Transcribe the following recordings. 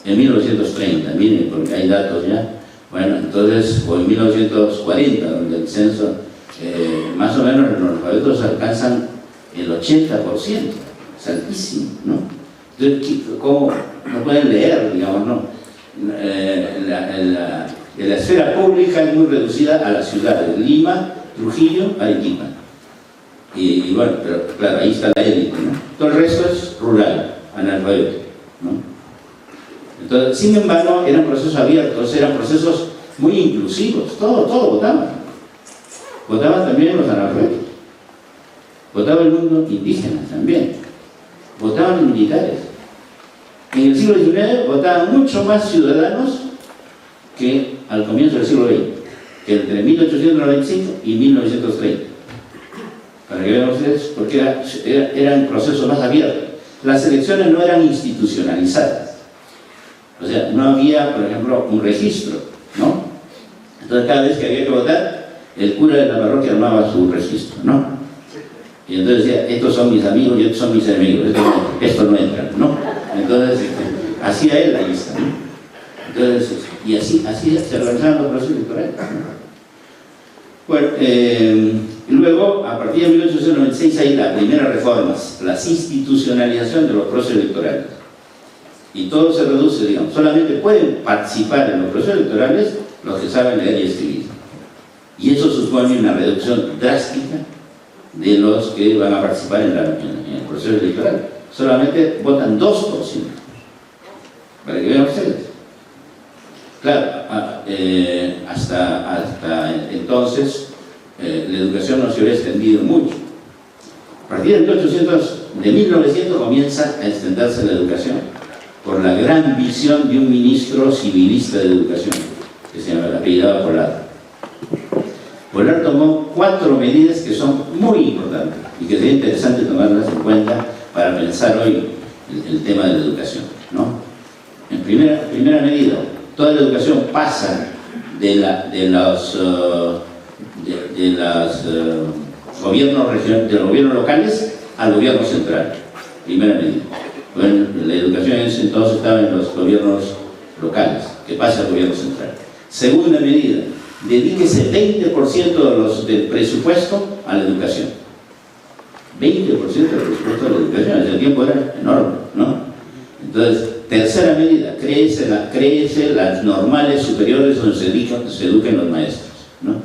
1930, miren, porque hay datos ya. Bueno, entonces, o en 1940, donde el censo, más o menos los analfabetos alcanzan el 80%, es altísimo, ¿no? Entonces, ¿cómo no pueden leer, digamos, no? La esfera pública es muy reducida a las ciudades, Lima, Trujillo, Arequipa. Y bueno, pero claro, ahí está la élite, ¿no? Todo el resto es rural, analfabeto, ¿no? Entonces, sin embargo, eran procesos abiertos, eran procesos muy inclusivos, todo votaban. Votaban también los analfabetos, votaba el mundo indígena también, votaban los militares. En el siglo XIX votaban mucho más ciudadanos que al comienzo del siglo XX, que entre 1895 y 1930. Para que vean ustedes, porque eran procesos más abiertos. Las elecciones no eran institucionalizadas. O sea, no había, por ejemplo, un registro, ¿no? Entonces, cada vez que había que votar, el cura de la parroquia armaba su registro, ¿no? Y entonces decía, estos son mis amigos y estos son mis enemigos, esto no entra, ¿no? Entonces, hacía él la lista, ¿no? Entonces, y así se organizaban los procesos electorales, ¿no? Bueno, luego, a partir de 1896 hay las primeras reformas, la institucionalización de los procesos electorales. Y todo se reduce, digamos, solamente pueden participar en los procesos electorales los que saben leer y escribir. Y eso supone una reducción drástica de los que van a participar en el proceso electoral. Solamente votan 2%. Para que vean ustedes. Claro, hasta entonces la educación no se había extendido mucho. A partir de 1900 comienza a extenderse la educación por la gran visión de un ministro civilista de educación que se llama apellidado Polar. Polar tomó 4 medidas que son muy importantes y que sería interesante tomarlas en cuenta para pensar hoy el tema de la educación, ¿no? En primera medida, toda la educación pasa de los gobiernos locales al gobierno central. Primera medida. Bueno, la educación en ese entonces estaba en los gobiernos locales, que pasa al gobierno central. Segunda medida, dedíquese 20% del presupuesto a la educación. 20% del presupuesto a la educación, en ese tiempo era enorme, ¿no? Entonces, tercera medida, créese las normales superiores donde se eduquen los maestros, ¿no?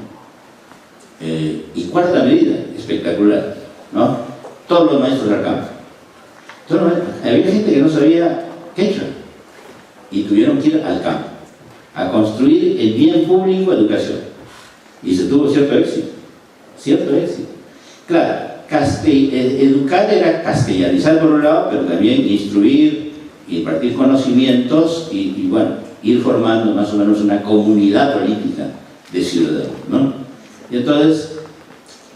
Y cuarta medida, espectacular, ¿no? Todos los maestros al campo. Había gente que no sabía quechua y tuvieron que ir al campo a construir el bien público educación. Y se tuvo cierto éxito. Claro, educar era castellanizar por un lado, pero también instruir, impartir conocimientos y bueno, ir formando más o menos una comunidad política de ciudadanos, ¿no? Y entonces,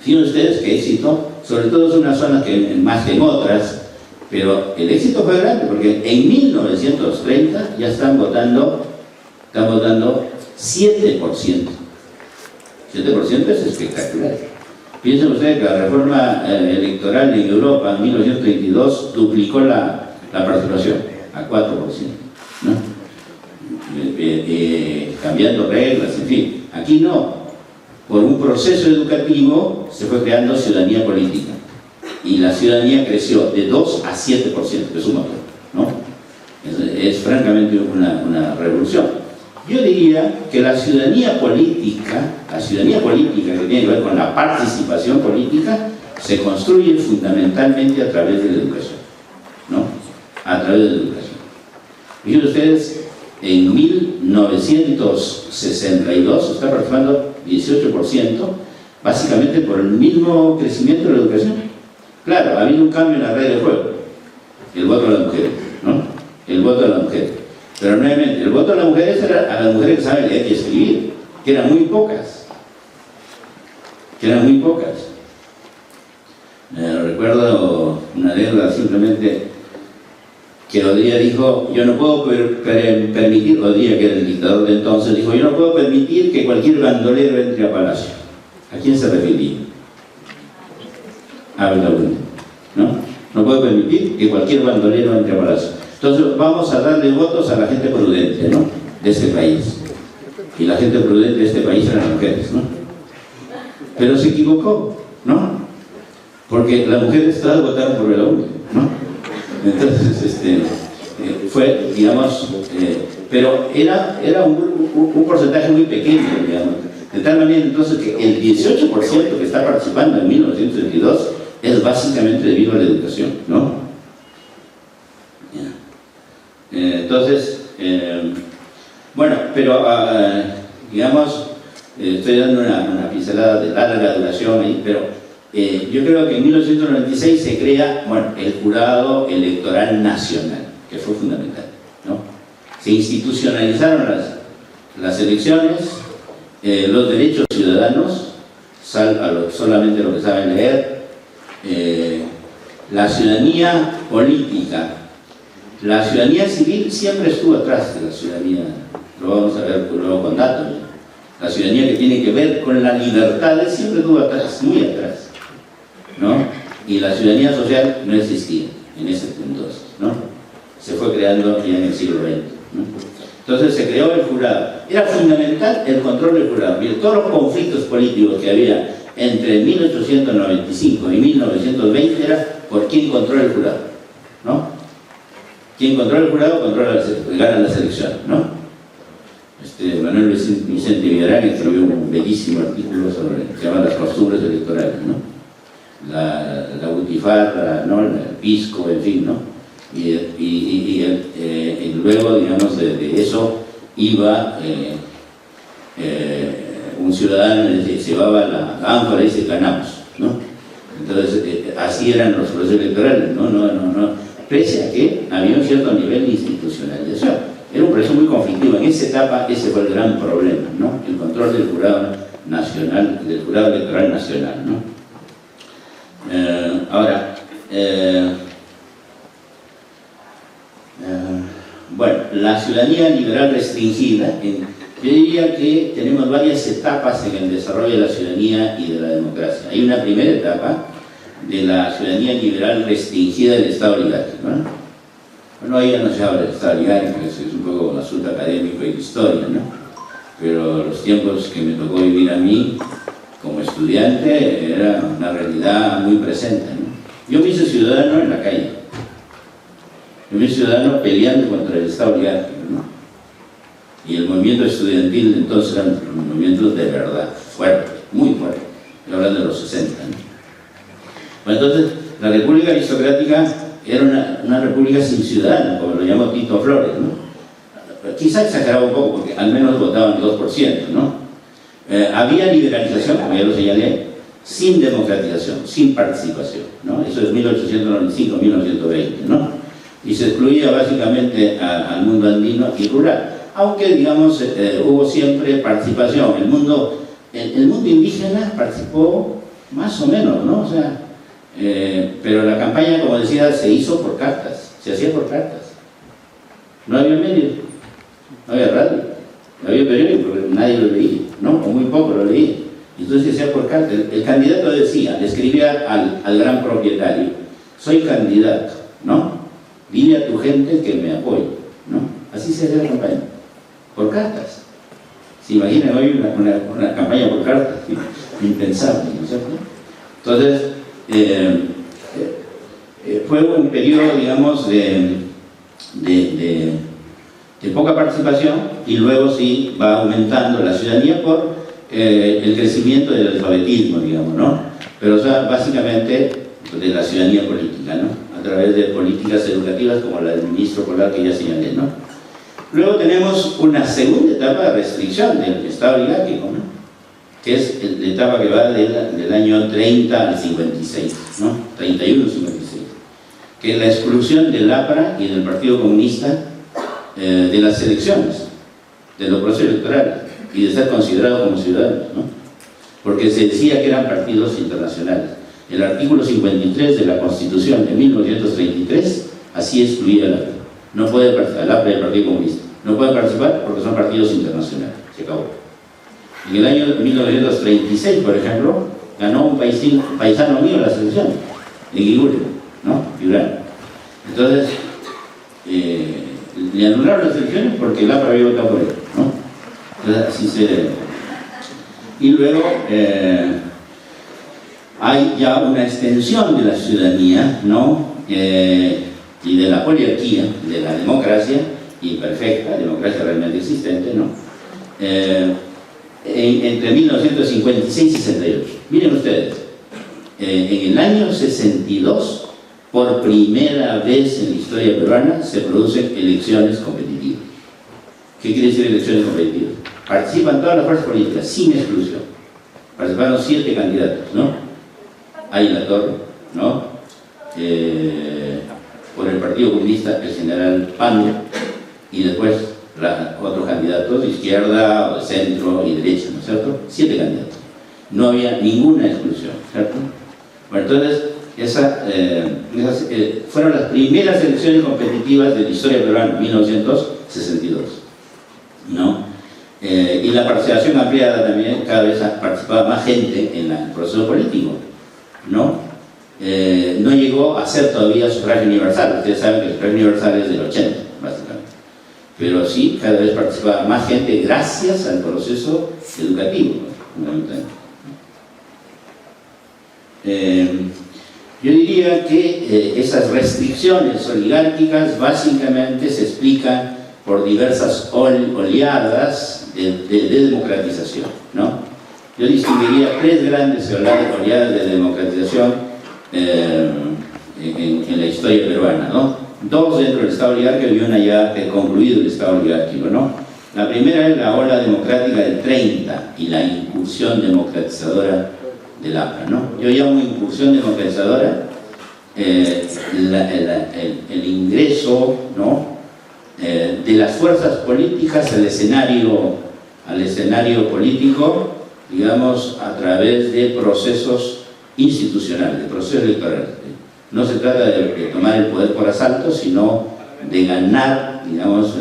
fíjense ustedes qué éxito, sobre todo en unas zonas que más que en otras, pero el éxito fue grande porque en 1930 ya están votando 7%. 7% es espectacular. Piensen ustedes que la reforma electoral en Europa en 1932 duplicó la participación a 4%, ¿no? Cambiando reglas, en fin. Aquí no. Por un proceso educativo se fue creando ciudadanía política. Y la ciudadanía creció de 2 a 7%, que es un montón, ¿no? Es francamente una revolución. Yo diría que la ciudadanía política que tiene que ver con la participación política, se construye fundamentalmente a través de la educación, ¿no? A través de la educación. Fíjense ustedes, en 1962 está participando 18%, básicamente por el mismo crecimiento de la educación. Claro, ha habido un cambio en la regla de juego, el voto a las mujeres, ¿no? El voto a las mujeres. Pero nuevamente, el voto a las mujeres era a las mujeres que saben leer y escribir, que eran muy pocas. Recuerdo una anécdota simplemente que Odía dijo, yo no puedo permitir, Odía que era el dictador de entonces, dijo, yo no puedo permitir que cualquier bandolero entre a Palacio. ¿A quién se refería? A Belaúnde, ¿no? No puedo permitir que cualquier bandolero entre a Palacio. Entonces vamos a darle votos a la gente prudente, ¿no?, de este país. Y la gente prudente de este país eran las mujeres, ¿no? Pero se equivocó, ¿no? Porque las mujeres todas votaron por el hombre, ¿no? Entonces, fue, digamos, pero era un porcentaje muy pequeño, digamos. De tal manera, entonces, que el 18% que está participando en 1922 es básicamente debido a la educación, ¿no? Entonces, bueno, pero, digamos, estoy dando una pincelada de larga duración ahí, pero yo creo que en 1996 se crea, bueno, el Jurado Electoral Nacional, que fue fundamental, ¿no? Se institucionalizaron las elecciones, los derechos ciudadanos, solamente lo que saben leer, la ciudadanía política, la ciudadanía civil siempre estuvo atrás de la ciudadanía, lo vamos a ver luego con datos. La ciudadanía que tiene que ver con las libertades siempre estuvo atrás, muy atrás, ¿no? Y la ciudadanía social no existía en ese punto, ¿no? Se fue creando ya en el siglo XX, ¿no? Entonces se creó el jurado. Era fundamental el control del jurado. Miren, todos los conflictos políticos que había entre 1895 y 1920 era por quién controla el jurado, ¿no? Quien controla el jurado gana las elecciones, ¿no? Manuel Vicente Villarán escribió un bellísimo artículo sobre, se llama Las costumbres electorales, ¿no? La butifarra, ¿no?, el pisco, en fin, ¿no? Y luego, digamos, de eso iba un ciudadano, se llevaba la ánfora y dice ganamos, ¿no? Entonces, así eran los procesos electorales, no. Pese a que había un cierto nivel de institucionalización. Era un proceso muy conflictivo. En esa etapa, ese fue el gran problema, ¿no? El control del jurado nacional, del jurado electoral nacional, ¿no? Ahora, bueno, la ciudadanía liberal restringida, yo diría que tenemos varias etapas en el desarrollo de la ciudadanía y de la democracia. Hay una primera etapa de la ciudadanía liberal restringida del Estado oligárquico, ¿no? Bueno, ahí ya no se habla del Estado oligárquico, es un poco asunto académico y de historia, ¿no? Pero los tiempos que me tocó vivir a mí como estudiante era una realidad muy presente, ¿no? Yo me hice ciudadano en la calle, yo me hice ciudadano peleando contra el Estado oligárquico, ¿no? Y el movimiento estudiantil entonces eran movimientos de verdad, fuertes, muy fuertes, estoy hablando de los 60, ¿no? Bueno, entonces, la República Aristocrática era una república sin ciudadanos, como lo llamó Tito Flores, ¿no? Quizá exageraba un poco, porque al menos votaban 2%, ¿no? Había liberalización, como ya lo señalé, sin democratización, sin participación, ¿no? Eso es 1895-1920, ¿no? Y se excluía básicamente al mundo andino y rural, aunque, digamos, hubo siempre participación. El mundo indígena participó más o menos, ¿no? O sea, pero la campaña, como decía, se hizo por cartas, se hacía por cartas. No había medios, no había radio, no había periódico, nadie lo leía, ¿no? O muy poco lo leía. Entonces se hacía por cartas. El candidato decía, le escribía al gran propietario: soy candidato, ¿no? Dile a tu gente que me apoye, ¿no? Así se hacía la campaña, por cartas. ¿Se imaginan hoy una campaña por cartas? Impensable, ¿no es cierto? Entonces, fue un periodo, digamos, de poca participación, y luego sí va aumentando la ciudadanía por el crecimiento del alfabetismo, digamos, ¿no? Pero, o sea, básicamente de la ciudadanía política, ¿no? A través de políticas educativas como la del ministro Polar que ya señalé, ¿no? Luego tenemos una segunda etapa de restricción del Estado oligárquico, ¿no? Que es la etapa que va del año 30 al 56, ¿no? 31 al 56, que es la exclusión del APRA y del Partido Comunista de las elecciones, de los procesos electorales, y de ser considerados como ciudadanos, ¿no? Porque se decía que eran partidos internacionales. El artículo 53 de la Constitución de 1933 así excluía al APRA. No puede participar, el APRA y el Partido Comunista no pueden participar porque son partidos internacionales. Se acabó. En el año 1936, por ejemplo, ganó un paisano mío las elecciones, en Iguren, ¿no? Piurán. Entonces, le anularon las elecciones porque el APRA había votado por él, ¿no? Entonces, así se... Y luego hay ya una extensión de la ciudadanía, ¿no? Y de la poliarquía, de la democracia imperfecta, democracia realmente existente, ¿no? Entre 1956 y 68. Miren ustedes, en el año 62, por primera vez en la historia peruana, se producen elecciones competitivas. ¿Qué quiere decir elecciones competitivas? Participan todas las fuerzas políticas, sin exclusión. Participaron 7 candidatos, ¿no? Hay La Torre, ¿no? Por el Partido Comunista, el general Pando, y después otros candidatos de izquierda, de centro y derecha, ¿no es cierto? 7 candidatos. No había ninguna exclusión, ¿cierto? Bueno, entonces, esas fueron las primeras elecciones competitivas de la historia peruana, 1962, ¿no? Y la participación ampliada también, cada vez participaba más gente en el proceso político, ¿no? No llegó a ser todavía sufragio universal. Ustedes saben que el sufragio universal es del 80, básicamente. Pero sí, cada vez participaba más gente gracias al proceso educativo, fundamentalmente. Yo diría que esas restricciones oligárquicas básicamente se explican por diversas oleadas de democratización, ¿no? Yo distinguiría 3 grandes oleadas de democratización en la historia peruana, ¿no? 2 dentro del Estado oligárquico y una ya concluido el Estado oligárquico, ¿no? La primera es la ola democrática del 30 y la incursión democratizadora del APRA, ¿no? Yo llamo incursión democratizadora el ingreso, ¿no? De las fuerzas políticas al escenario político, digamos, a través de procesos institucionales, de procesos electorales. No se trata de tomar el poder por asalto, sino de ganar, digamos,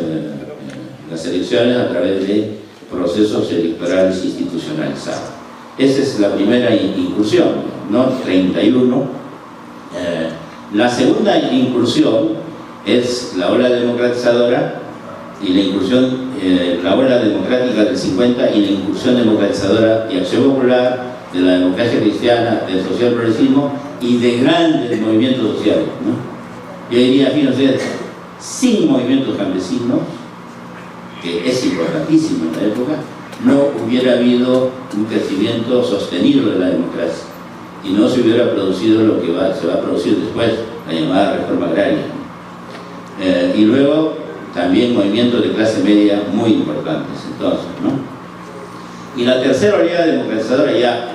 las elecciones a través de procesos electorales institucionalizados. Esa es la primera incursión, ¿no? 31. La segunda incursión es la ola democratizadora y la incursión, la ola democrática del 50 y la incursión democratizadora y Acción Popular, de la democracia cristiana, del social progresismo y de grandes movimientos sociales, ¿no? Yo diría, fíjense, sin movimientos campesinos, que es importantísimo en la época, no hubiera habido un crecimiento sostenido de la democracia y no se hubiera producido lo que se va a producir después, la llamada reforma agraria. Y luego también movimientos de clase media muy importantes entonces, ¿no? Y la tercera oleada democratizadora, ya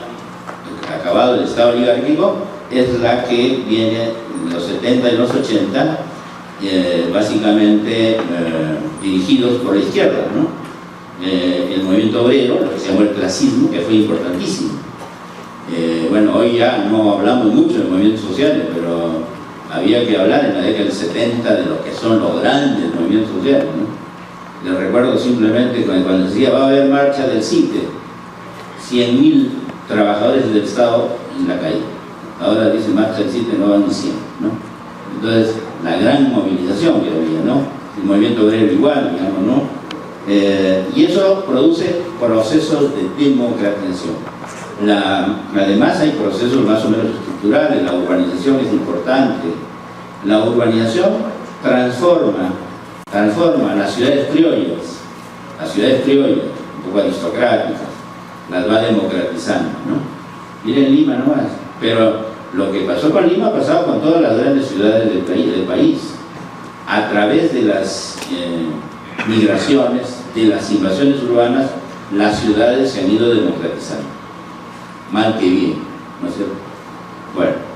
acabado el Estado oligárquico, es la que viene en los 70 y los 80, básicamente dirigidos por la izquierda, ¿no? El movimiento obrero, lo que se llamó el clasismo, que fue importantísimo. Bueno, hoy ya no hablamos mucho de movimientos sociales, pero había que hablar en la década del 70 de lo que son los grandes movimientos sociales, ¿no? Les recuerdo simplemente cuando decía va a haber marcha del CITE, 100.000 trabajadores del Estado en la calle. Ahora dice marcha del CITE, no van ni 100, ¿no? Entonces, la gran movilización que había, ¿no? El movimiento obrero igual, digamos, ¿no? Y eso produce procesos de democratización. Además hay procesos más o menos estructurales. La urbanización es importante. La urbanización transforma las ciudades criollas, un poco aristocráticas, las va democratizando, ¿no? Miren Lima nomás, pero lo que pasó con Lima ha pasado con todas las grandes ciudades del país, a través de las migraciones, de las invasiones urbanas, las ciudades se han ido democratizando, mal que bien, ¿no es cierto? Bueno.